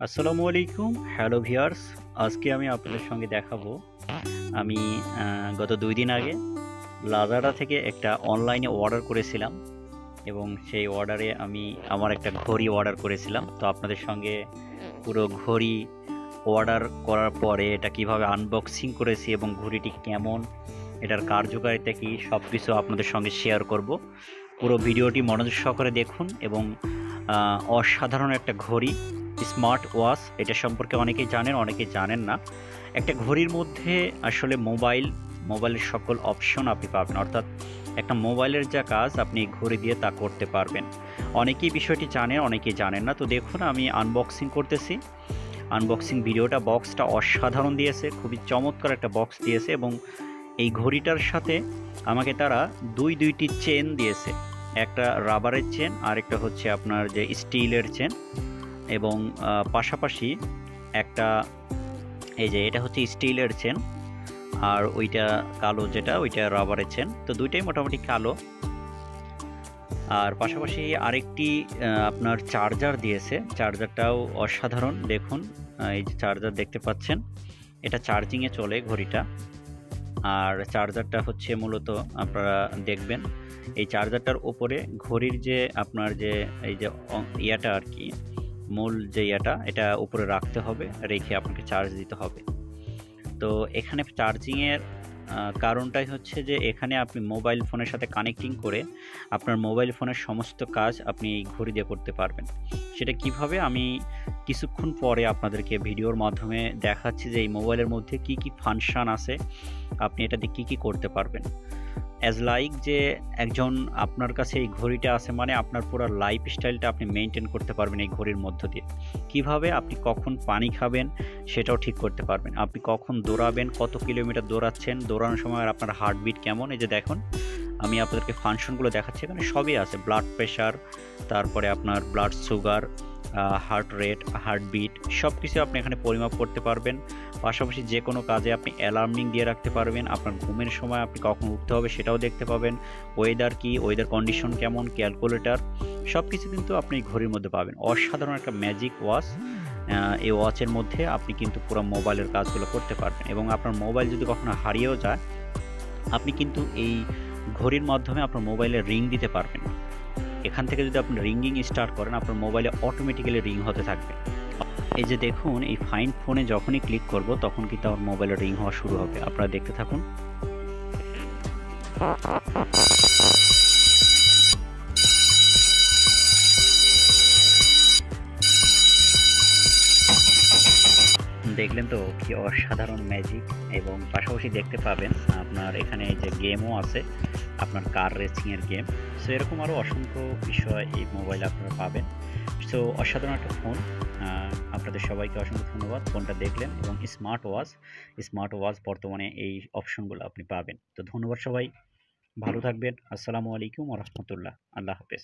আসসালামু আলাইকুম। Hello viewers, আজকে আমি আপনাদের সঙ্গে দেখাবো আমি গত ২ দিন আগে লাজারা থেকে একটা অনলাইনে অর্ডার করেছিলাম এবং সেই অর্ডারে আমি আমার একটা ঘড়ি অর্ডার করেছিলাম। তো আপনাদের সঙ্গে পুরো ঘড়ি অর্ডার করার পরে এটা কিভাবে আনবক্সিং করেছি এবং ঘড়িটি কেমন, এটার কার্যকারিতা কী সবকিছু আপনাদের সঙ্গে শেয়ার করব। পুরো ভিডিওটি মনোযোগ সহকারে দেখুন এবং অসাধারণ একটা ঘড়ি, স্মার্ট ওয়াচ, এটা সম্পর্কে অনেকেই জানেন, অনেকেই জানেন না। একটা ঘড়ির মধ্যে আসলে মোবাইলের সকল অপশন আপনি পাবেন, অর্থাৎ একটা মোবাইলের যা কাজ আপনি ঘড়ি দিয়ে তা করতে পারবেন। অনেকেই বিষয়টি জানেন, অনেকেই জানেন না। তো দেখুন আমি আনবক্সিং করতেছি। আনবক্সিং ভিডিওটা, বক্সটা অসাধারণ দিয়েছে, খুবই চমৎকার একটা বক্স দিয়েছে এবং এই ঘড়িটার সাথে আমাকে তারা দুইটি চেন দিয়েছে। একটা রাবারের চেন আর একটা হচ্ছে আপনার যে স্টিলের চেন, এবং পাশাপাশি একটা এই যে এটা হচ্ছে স্টিলের চেন আর ওইটা কালো, যেটা ওইটা রাবারের চেন। তো দুইটাই মোটামুটি কালো। আর পাশাপাশি আরেকটি আপনার চার্জার দিয়েছে। চার্জারটাও অসাধারণ। দেখুন এই যে চার্জার দেখতে পাচ্ছেন, এটা চার্জিংয়ে চলে ঘড়িটা। আর চার্জারটা হচ্ছে মূলত আপনারা দেখবেন এই চার্জারটার ওপরে ঘড়ির যে আপনার যে এই যে ইয়াটা আর কি, মূল যে ইয়াটা, এটা উপরে রাখতে হবে, রেখে আপনাকে চার্জ দিতে হবে। তো এখানে চার্জিংয়ের কারণটাই হচ্ছে যে এখানে আপনি মোবাইল ফোনের সাথে কানেক্টিং করে আপনার মোবাইল ফোনের সমস্ত কাজ আপনি এই ঘড়ি দিয়ে করতে পারবেন। সেটা কিভাবে আমি কিছুক্ষণ পরে আপনাদেরকে ভিডিওর মাধ্যমে দেখাচ্ছি যে এই মোবাইলের মধ্যে কি কি ফাংশন আছে, আপনি এটা দিয়ে কী কী করতে পারবেন। অ্যাজ লাইক যে একজন আপনার কাছে এই ঘড়িটা আছে মানে আপনার পুরো লাইফস্টাইলটা আপনি মেনটেন করতে পারবেন এই ঘড়ির মধ্য দিয়ে। কিভাবে আপনি কখন পানি খাবেন সেটাও ঠিক করতে পারবেন, আপনি কখন দৌড়াবেন, কত কিলোমিটার দৌড়াচ্ছেন, দৌড়ানোর সময় আপনার হার্টবিট কেমন। এই যে দেখুন আমি আপনাদেরকে ফাংশনগুলো দেখাচ্ছি, এখানে সবই আছে, ব্লাড প্রেশার, তারপরে আপনার blood sugar, heart rate, heartbeat, সব কিছু আপনি এখানে পরিমাপ করতে পারবেন। পাশাপাশি যে কোনো কাজে আপনি অ্যালার্মিং দিয়ে রাখতে পারবেন, আপনার ঘুমের সময় আপনি কখন উঠতে হবে সেটাও দেখতে পাবেন, ওয়েদার কি, ওয়েদার কন্ডিশন কেমন, ক্যালকুলেটর, সব কিছু কিন্তু আপনি ঘড়ির মধ্যে পাবেন। অসাধারণ একটা ম্যাজিক ওয়াচ। এই ওয়াচের মধ্যে আপনি কিন্তু পুরো মোবাইলের কাজগুলো করতে পারবেন এবং আপনার মোবাইল যদি কখনো হারিয়েও যায় আপনি কিন্তু এই ঘড়ির মাধ্যমে আপনার মোবাইলে রিং দিতে পারবেন। এখান থেকে যদি আপনি রিঙ্গিং স্টার্ট করেন আপনার মোবাইলে অটোমেটিক্যালি রিং হতে থাকবে। এই যে দেখুন এই ফাইন্ড ফোনে যখনই ক্লিক করব তখন কিন্তু আমার মোবাইলে রিং হওয়া শুরু হবে। আপনারা দেখতে থাকুন। দেখলেন তো কি অসাধারণ ম্যাজিক। এবং পাশাপাশি দেখতে পাবেন আপনার এখানে এই যে গেমও আছে, আপনার কার রেসিংয়ের গেম। সো এরকম আরও অসংখ্য বিষয় এই মোবাইলে আপনারা পাবেন। সো অসাধারণ একটা ফোন। আপনাদের সবাইকে অসংখ্য ধন্যবাদ ফোনটা দেখলেন। এবং স্মার্ট ওয়াচ বর্তমানে এই অপশনগুলো আপনি পাবেন। তো ধন্যবাদ সবাই, ভালো থাকবেন। আসসালামু আলাইকুম ওয়া রাহমাতুল্লাহ। আল্লাহ হাফেজ।